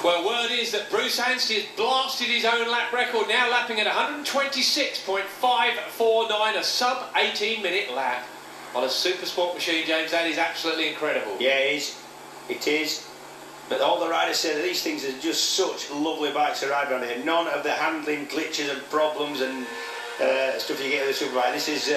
Well, word is that Bruce Anstey has blasted his own lap record, now lapping at 126.549, a sub 18-minute lap on a super sport machine, James. That is absolutely incredible. Yeah, it is. It is. But all the riders say that these things are just such lovely bikes to ride on here. None of the handling glitches and problems and stuff you get with the superbike. This is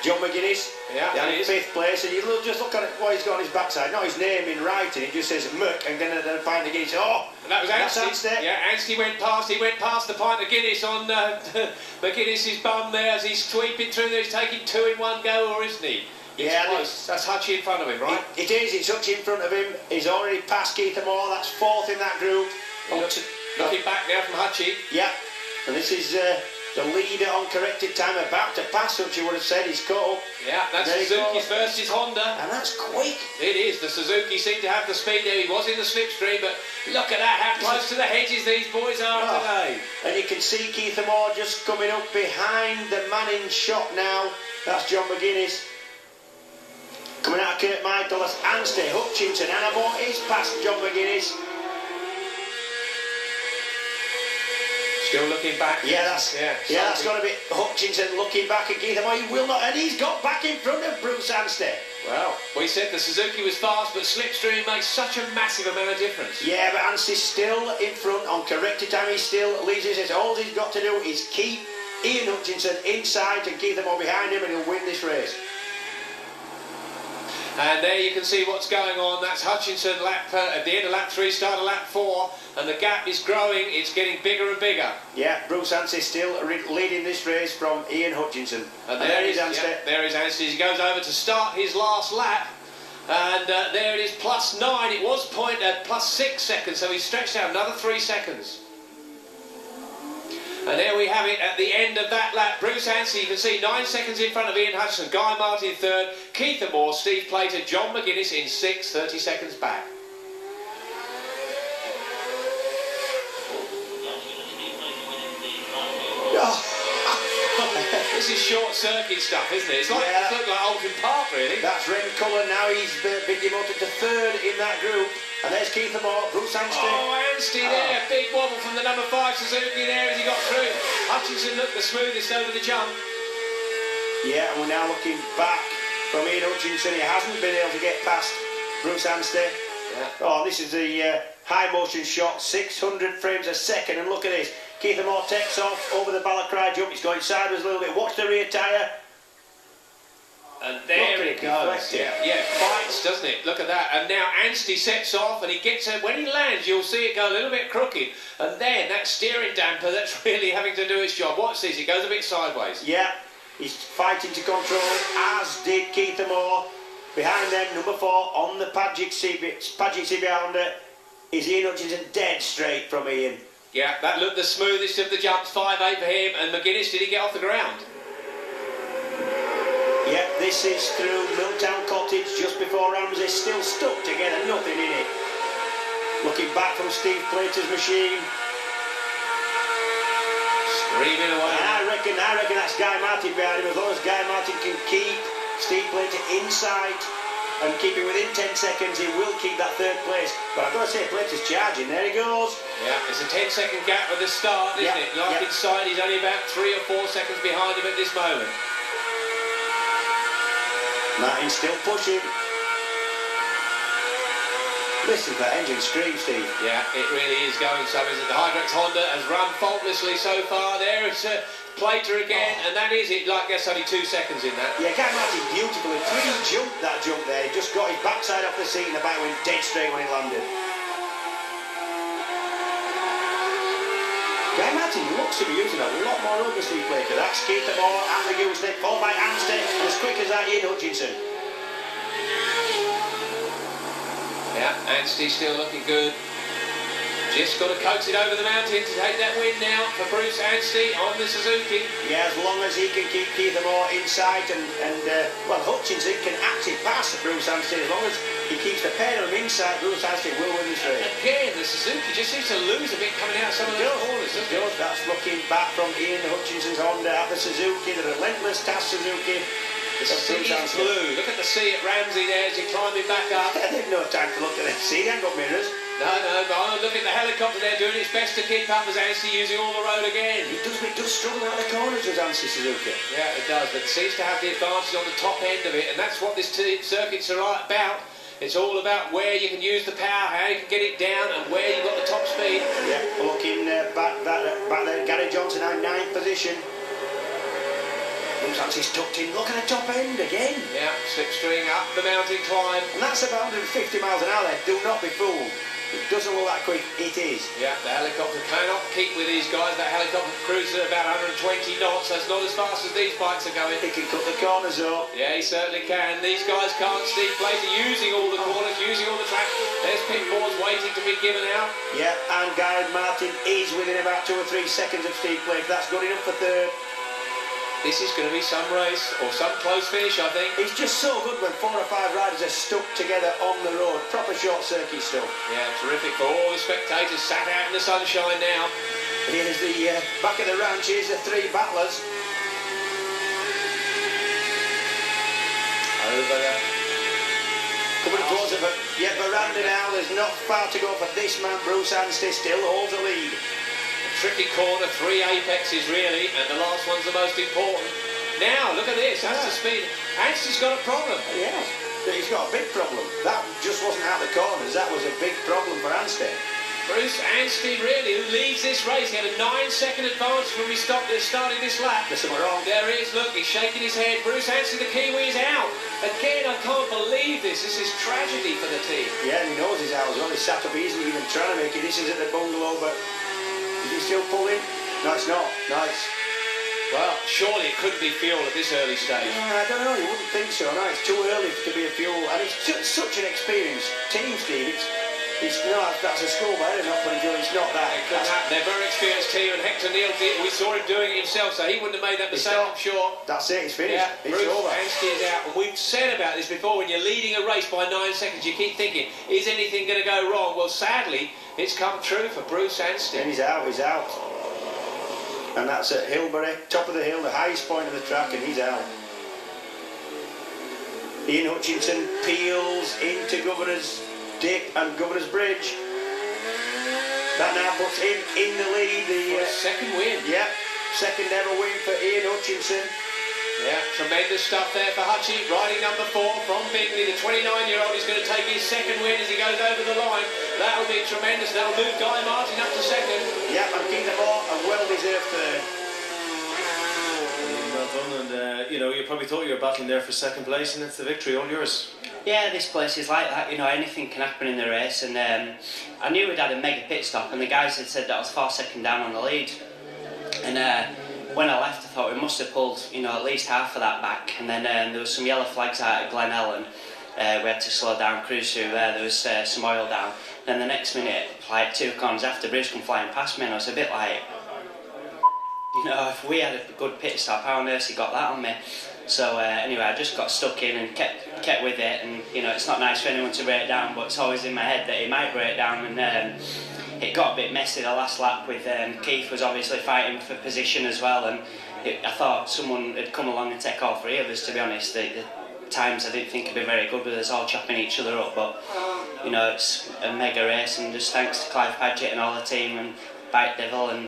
John McGuinness, down in 5th place, and you just look at what he's got on his backside. Not his name in writing, it just says Mc, and then find the Guinness. Oh, and that was Anstey. Yeah, Anstey went past. He went past the pint of Guinness on McGuinness's bum there as he's sweeping through there. He's taking 2 in one go, or isn't he? Yeah, that's Hutchie in front of him, right? It is. It's Hutchie in front of him. He's already passed Keith Moore. That's 4th in that group. Looking back now from Hutchie. Yeah, and this is the leader on corrected time, about to pass, Hutchie would have said. He's caught up. Yeah, that's Suzuki's versus Honda. And that's quick. It is. The Suzuki seemed to have the speed there. He was in the slipstream, but look at that, how close to the hedges these boys are today. And you can see Keith Moore just coming up behind the man in shot now. That's John McGuinness. Coming out of Kurt Michael, that's Anstey, Hutchinson, and Moore is past John McGuinness. Still looking back. Yeah, that's got to be Hutchinson looking back at Keith Moore. He will not, and he's got back in front of Bruce Anstey. Well, we said the Suzuki was fast, but slipstream makes such a massive amount of difference. Yeah, but Anstey's still in front on corrected time. He still leads. He says all he's got to do is keep Ian Hutchinson inside and Keith Moore behind him, and he'll win this race. And there you can see what's going on. That's Hutchinson at the end of lap 3, start of lap 4, and the gap is growing. It's getting bigger and bigger. Yeah, Bruce Anstey still leading this race from Ian Hutchinson. And there is Anstey. Yeah, there is Anstey. He goes over to start his last lap. And there it is, +9. It was +6 seconds, so he's stretched out another 3 seconds. And there we have it at the end of that lap. Bruce Anstey, you can see 9 seconds in front of Ian Hutchinson, Guy Martin 3rd, Keith Moore, Steve Plater, John McGuinness in 6th, 30 seconds back. This is short circuit stuff, isn't it? It's like Oldham Park, really. That's Ren Cullen now. He's been demoted to 3rd in that group. And there's Keith Moore, Bruce Anstey. Oh, Anstey there. Big wobble from the number 5 Suzuki there as he got through. Hutchinson looked the smoothest over the jump. Yeah, and we're now looking back from Ian Hutchinson. He hasn't been able to get past Bruce Anstey. Yeah. Oh, this is the high motion shot, 600 frames a second. And look at this. Keith Moore takes off over the Balacry jump. It's going sideways a little bit. Watch the rear tyre. And there it goes. Yeah, fights, doesn't it? Look at that. And now Anstey sets off and he gets it. When he lands, you'll see it go a little bit crooked. And then that steering damper that's really having to do its job. Watch this, it goes a bit sideways. Yeah, he's fighting to control it, as did Keith Moore. Behind them, number 4 on the Pagic CB Honda is Ian Hutchinson, dead straight from Ian. Yeah, that looked the smoothest of the jumps, 5.8 for him. And McGuinness, did he get off the ground? Yep, this is through Milltown Cottage just before Ramsey, still stuck together, nothing in it. Looking back from Steve Plater's machine. Screaming away. And I reckon that's Guy Martin behind him. As long as Guy Martin can keep Steve Plater inside and keep him within 10 seconds, he will keep that 3rd place. But I've got to say, Plater's charging. There he goes. Yeah, it's a 10-second gap at the start, isn't it? Like inside, he's only about 3 or 4 seconds behind him at this moment. Martin's still pushing. Listen to that engine scream, Steve. Yeah, it really is going so, isn't it? The Hydrex Honda has run faultlessly so far. There is Plater again, and that is it. Like, that's only 2 seconds in that. Yeah, Guy Martin beautifully. When he jumped that jump there, he just got his backside off the seat and the bike went dead straight when it landed. Guy Martin looks to be using a lot more rubber, Steve Plater. That's Keith Moore at the gooseneck, followed by Anstey, and as quick as that, Ian Hutchinson. Yeah, Anstey still looking good. Just got to coax it over the mountain to take that win now for Bruce Anstey on the Suzuki. Yeah, as long as he can keep Keith Moore in sight and well, Hutchinson can actually pass Bruce Anstey. As long as he keeps the pair of them inside, Bruce Anstey will win this race. Again, the Suzuki just seems to lose a bit coming out of some of those corners, doesn't it? That's looking back from Ian Hutchinson's Honda at the Suzuki, the relentless task Suzuki. The sea is blue. Look at the sea at Ramsey there as you're climbing back up. They've no time to look at the sea, they haven't got mirrors. No, but look at the helicopter there doing its best to keep up as Anstey using all the road again. It does struggle out the corners, does Anstey Suzuki. Yeah, it does, but it seems to have the advantage on the top end of it, and that's what this circuits are about. It's all about where you can use the power, how you can get it down, and where you've got the top speed. Yeah, looking back there, Gary Johnson now 9th position. Looks like he's tucked in. Look at the top end again. Yeah, slipstream up the mountain climb. And that's about 150 miles an hour there. Do not be fooled. It doesn't look that quick. It is. Yeah, the helicopter cannot keep with these guys. That helicopter cruises at about 120 knots. That's not as fast as these bikes are going. He can cut the corners up. Yeah, he certainly can. These guys can't. Steve Blazer using all the corners, using all the track. There's pit boards waiting to be given out. Yeah, and Guy Martin is within about 2 or 3 seconds of Steve Blazer. That's good enough for third. This is going to be some race or some close finish, I think. It's just so good when 4 or 5 riders are stuck together on the road. Proper short circuit stuff. Yeah, terrific for all the spectators sat out in the sunshine now. Here's the back of the ranch. Here's the 3 battlers. Over there. Coming closer. Yeah, Veranda now. There's not far to go for this man. Bruce Anstey still holds the lead. Tricky corner, 3 apexes really, and the last one's the most important. Now, look at this, that's the speed. Anstey's got a problem. Yeah, he's got a big problem. That just wasn't out the corners, that was a big problem for Anstey. Bruce Anstey really, who leads this race, he had a 9-second advantage when we started this lap. There's something wrong. There he is, look, he's shaking his head. Bruce Anstey, the Kiwi, is out. Again, I can't believe this. This is tragedy for the team. Yeah, and he knows he's out as well. He sat up, he isn't even trying to make it. This is at the bungalow, but is he still pulling? No, it's not. No, it's... Well, surely it couldn't be fuel at this early stage. I don't know, you wouldn't think so. No, it's too early to be a fuel. And it's such an experienced team, Steve. It's not, that's a school by not putting fuel. It's not that. It couldn't happen. They're a very experienced team, and Hector Neal did. We saw him doing it himself, so he wouldn't have made that mistake, I'm sure. That's it, it's finished. Yeah, it's Bruce over. Anstey is out. And we've said about this before, when you're leading a race by 9 seconds, you keep thinking, is anything going to go wrong? Well, sadly, it's come true for Bruce Anstey. And he's out. And that's at Hilbury, top of the hill, the highest point of the track, and he's out. Ian Hutchinson peels into Governor's Dip and Governor's Bridge. That now puts him in the lead. The second win. Yeah, second ever win for Ian Hutchinson. Yeah, tremendous stuff there for Hutchie. Riding number 4 from Bingley. The 29-year-old is going to take his second win as he goes over the line. That'll be tremendous. That'll move Guy Martin up to second. Yeah, and Keith Moore a well-deserved third. Well done, and you know, you probably thought you were battling there for second place, and it's the victory all yours. Yeah, this place is like that, you know, anything can happen in the race, and I knew we'd had a mega pit stop, and the guys had said that I was 4 seconds down on the lead, and when I left I thought we must have pulled, you know, at least half of that back, and then there was some yellow flags out at Glen Ellen. We had to slow down, cruise through there was some oil down, then the next minute, like 2 corners after, Bruce come flying past me, and I was a bit like, you know, if we had a good pit stop, how on earth he got that on me? So anyway, I just got stuck in and kept with it, and you know, it's not nice for anyone to break down, but it's always in my head that he might break down, and it got a bit messy the last lap with Keith was obviously fighting for position as well, and I thought someone had come along and take all 3 of us, to be honest. The times I didn't think would be very good with us all chopping each other up, but you know, it's a mega race, and just thanks to Clive Padgett and all the team and Bike Devil and